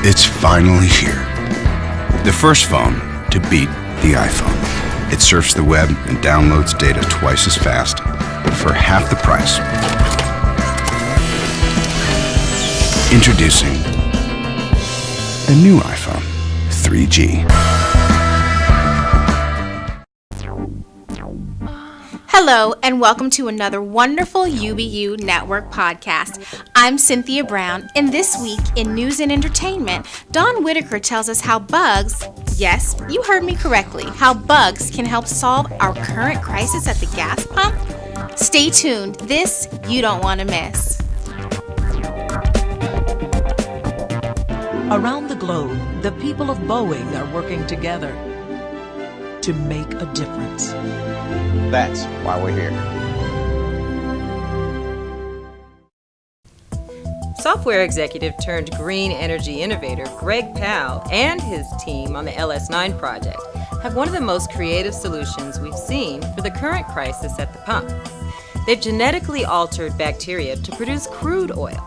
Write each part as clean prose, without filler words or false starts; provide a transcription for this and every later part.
It's finally here. The first phone to beat the iPhone. It surfs the web and downloads data twice as fast for half the price. Introducing the new iPhone 3G. Hello, and welcome to another wonderful UBU Network podcast. I'm Cynthia Brown, and this week in News and Entertainment, Don Whitaker tells us how bugs, yes, you heard me correctly, how bugs can help solve our current crisis at the gas pump. Stay tuned. This you don't want to miss. Around the globe, the people of Boeing are working together to make a difference. That's why we're here. Software executive turned green energy innovator Greg Powell and his team on the LS9 project have one of the most creative solutions we've seen for the current crisis at the pump. They've genetically altered bacteria to produce crude oil.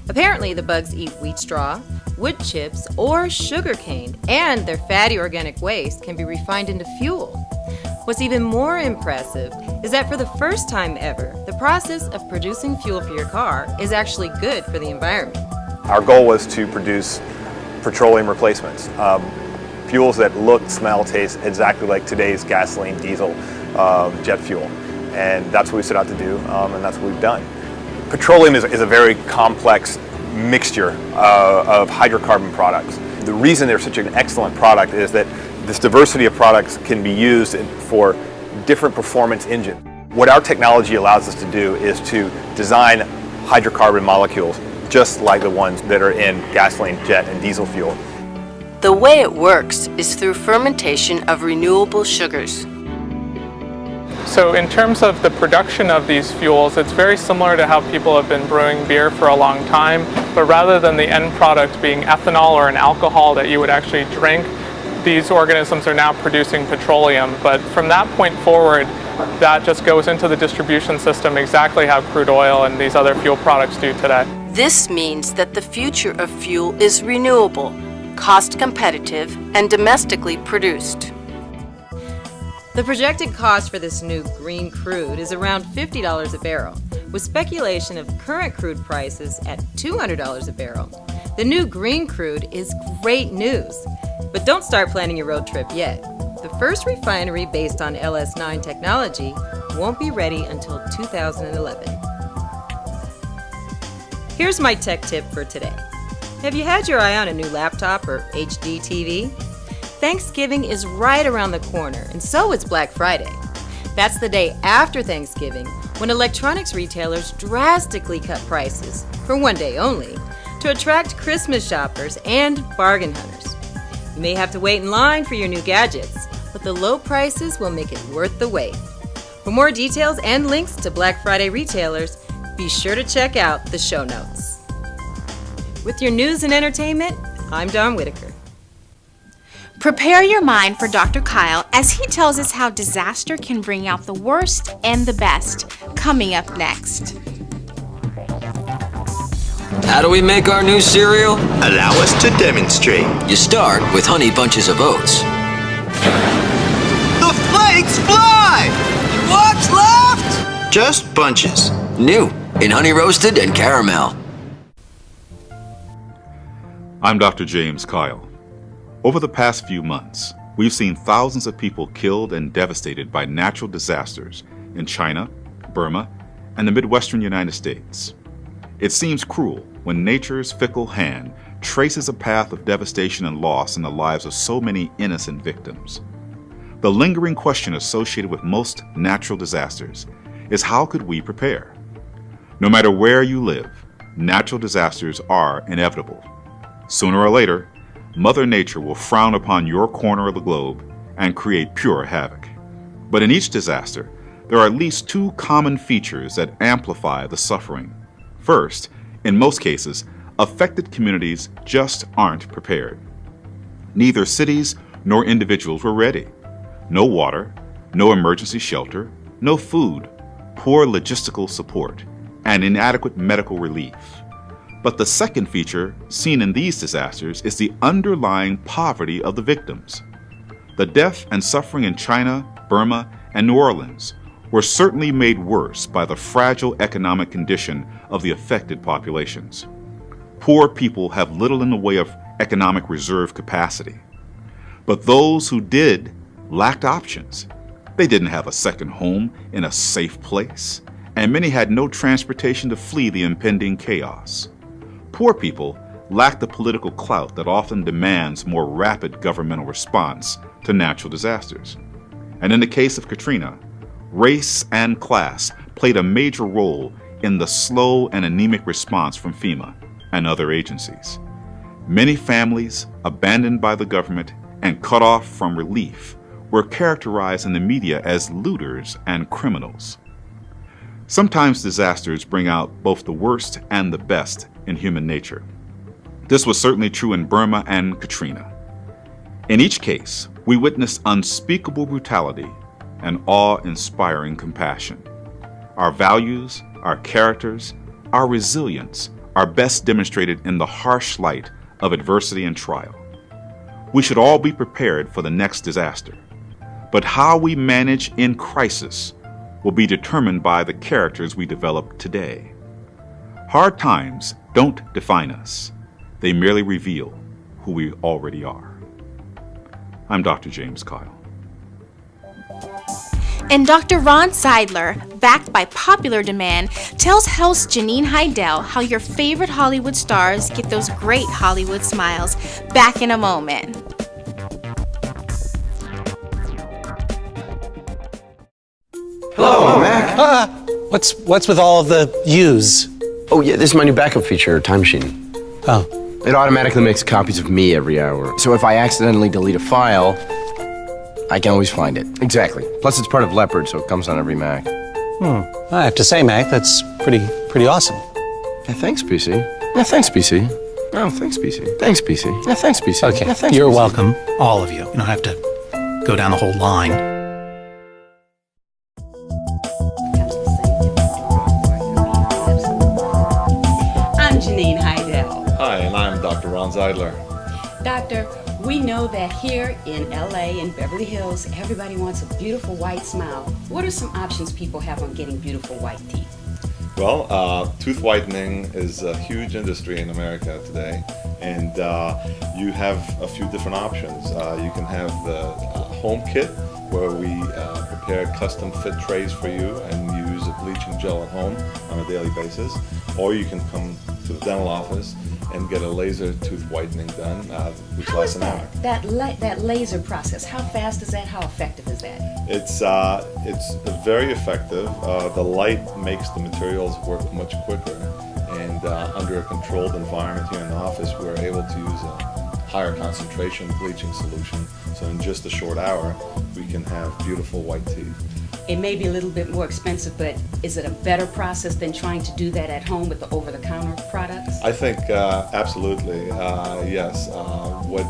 Apparently, the bugs eat wheat straw, wood chips, or sugar cane, and their fatty organic waste can be refined into fuel. What's even more impressive is that for the first time ever, the process of producing fuel for your car is actually good for the environment. Our goal was to produce petroleum replacements, fuels that look, smell, taste exactly like today's gasoline, diesel, jet fuel. And that's what we set out to do, and that's what we've done. Petroleum is a very complex mixture of hydrocarbon products. The reason they're such an excellent product is that this diversity of products can be used for different performance engines. What our technology allows us to do is to design hydrocarbon molecules just like the ones that are in gasoline, jet, and diesel fuel. The way it works is through fermentation of renewable sugars. So in terms of the production of these fuels, it's very similar to how people have been brewing beer for a long time, but rather than the end product being ethanol or an alcohol that you would actually drink, these organisms are now producing petroleum. But from that point forward, that just goes into the distribution system exactly how crude oil and these other fuel products do today. This means that the future of fuel is renewable, cost competitive, and domestically produced. The projected cost for this new green crude is around $50 a barrel, with speculation of current crude prices at $200 a barrel. The new green crude is great news, but don't start planning your road trip yet. The first refinery based on LS9 technology won't be ready until 2011. Here's my tech tip for today. Have you had your eye on a new laptop or HD TV? Thanksgiving is right around the corner, and so is Black Friday. That's the day after Thanksgiving when electronics retailers drastically cut prices, for one day only, to attract Christmas shoppers and bargain hunters. You may have to wait in line for your new gadgets, but the low prices will make it worth the wait. For more details and links to Black Friday retailers, be sure to check out the show notes. With your news and entertainment, I'm Don Whitaker. Prepare your mind for Dr. Kyle as he tells us how disaster can bring out the worst and the best. Coming up next. How do we make our new cereal? Allow us to demonstrate. You start with Honey Bunches of Oats. The flakes fly! What's left? Just bunches. New in Honey Roasted and Caramel. I'm Dr. James Kyle. Over the past few months, we've seen thousands of people killed and devastated by natural disasters in China, Burma, and the Midwestern United States. It seems cruel when nature's fickle hand traces a path of devastation and loss in the lives of so many innocent victims. The lingering question associated with most natural disasters is how could we prepare? No matter where you live, natural disasters are inevitable. Sooner or later, Mother Nature will frown upon your corner of the globe and create pure havoc. But in each disaster, there are at least two common features that amplify the suffering. First, in most cases, affected communities just aren't prepared. Neither cities nor individuals were ready. No water, no emergency shelter, no food, poor logistical support, and inadequate medical relief. But the second feature seen in these disasters is the underlying poverty of the victims. The death and suffering in China, Burma, and New Orleans were certainly made worse by the fragile economic condition of the affected populations. Poor people have little in the way of economic reserve capacity. But those who did lacked options. They didn't have a second home in a safe place, and many had no transportation to flee the impending chaos. Poor people lack the political clout that often demands more rapid governmental response to natural disasters. And in the case of Katrina, race and class played a major role in the slow and anemic response from FEMA and other agencies. Many families, abandoned by the government and cut off from relief, were characterized in the media as looters and criminals. Sometimes disasters bring out both the worst and the best in human nature. This was certainly true in Burma and Katrina. In each case, we witnessed unspeakable brutality and awe-inspiring compassion. Our values, our characters, our resilience are best demonstrated in the harsh light of adversity and trial. We should all be prepared for the next disaster, but how we manage in crisis will be determined by the characters we develop today. Hard times don't define us. They merely reveal who we already are. I'm Dr. James Kyle. And Dr. Ron Seidler, backed by popular demand, tells host Janine Heidel how your favorite Hollywood stars get those great Hollywood smiles. Back in a moment. Hello, Mac. What's with all of the U's? Oh, yeah, this is my new backup feature, Time Machine. Oh. It automatically makes copies of me every hour. So if I accidentally delete a file, I can always find it. Exactly. Plus, it's part of Leopard, so it comes on every Mac. I have to say, Mac, that's pretty awesome. Yeah, thanks, PC. Yeah, thanks, PC. Oh, thanks, PC. Thanks, PC. Yeah, thanks, PC. Okay, yeah, thanks, you're PC. welcome, all of you. You don't have to go down the whole line. I'm Janine Heidel. Hi, and I'm Dr. Ron Seidler. Doctor, we know that here in LA and Beverly Hills, everybody wants a beautiful white smile. What are some options people have on getting beautiful white teeth? Well, tooth whitening is a huge industry in America today, and you have a few different options. You can have the home kit, where we prepare custom fit trays for you and use a bleaching gel at home on a daily basis, or you can come to the dental office and get a laser tooth whitening done, which lasts an hour. That laser process, how fast is that? How effective is that? It's very effective. The light makes the materials work much quicker, and under a controlled environment here in the office, we're able to use a higher concentration bleaching solution. So in just a short hour, we can have beautiful white teeth. It may be a little bit more expensive, but is it a better process than trying to do that at home with the over-the-counter products? I think absolutely, yes. What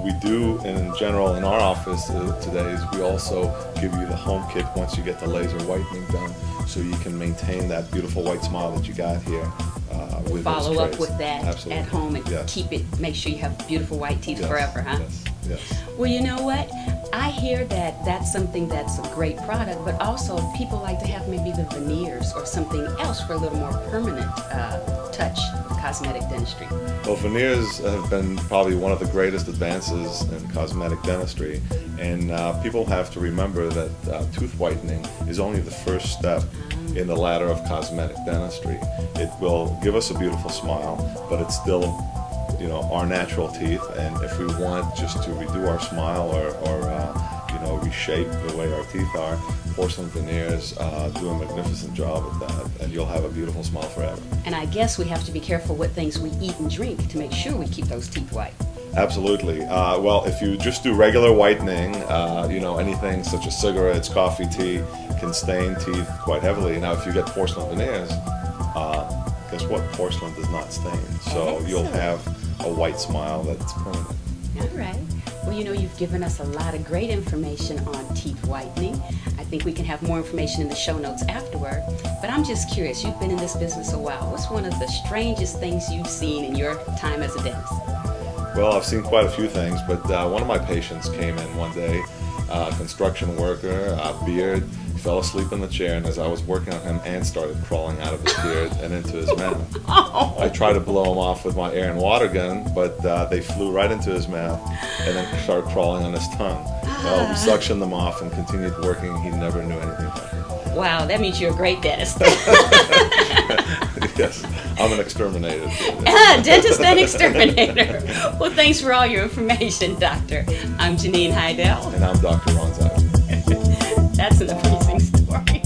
we do in general in our office today is we also give you the home kit once you get the laser whitening done, so you can maintain that beautiful white smile that you got here. With follow up with that Absolutely. At home and Yes. keep it, make sure you have beautiful white teeth Yes. forever, huh? Yes. Well, you know what? I hear that that's something that's a great product, but also people like to have maybe the veneers or something else for a little more permanent touch of cosmetic dentistry. Well, veneers have been probably one of the greatest advances in cosmetic dentistry, and people have to remember that tooth whitening is only the first step in the ladder of cosmetic dentistry. It will give us a beautiful smile, but it's still, our natural teeth, and if we want just to redo our smile or reshape the way our teeth are, porcelain veneers do a magnificent job at that, and you'll have a beautiful smile forever. And I guess we have to be careful what things we eat and drink to make sure we keep those teeth white. Absolutely. Well, if you just do regular whitening, anything such as cigarettes, coffee, tea can stain teeth quite heavily. Now, if you get porcelain veneers, guess what? Porcelain does not stain. So you'll have a white smile that's permanent. All right. Well, you've given us a lot of great information on teeth whitening. I think we can have more information in the show notes afterward. But I'm just curious, you've been in this business a while. What's one of the strangest things you've seen in your time as a dentist? Well, I've seen quite a few things, but one of my patients came in one day, construction worker, beard, fell asleep in the chair, and as I was working on him, ants started crawling out of his beard and into his mouth. I tried to blow him off with my air and water gun, but they flew right into his mouth and then started crawling on his tongue. Well, we suctioned them off and continued working. He never knew anything about it. Wow, that means you're a great dentist. Yes, I'm an exterminator. Dentist and exterminator. Well, thanks for all your information, Doctor. I'm Janine Heidel. And I'm Dr. Ron Seidler. That's an amazing story.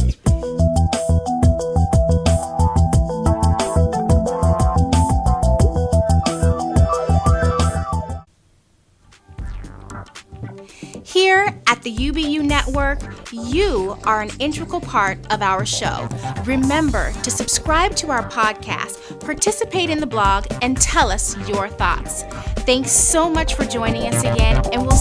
Here at the UBU Network, you are an integral part of our show. Remember to subscribe to our podcast, participate in the blog, and tell us your thoughts. Thanks so much for joining us again, and we'll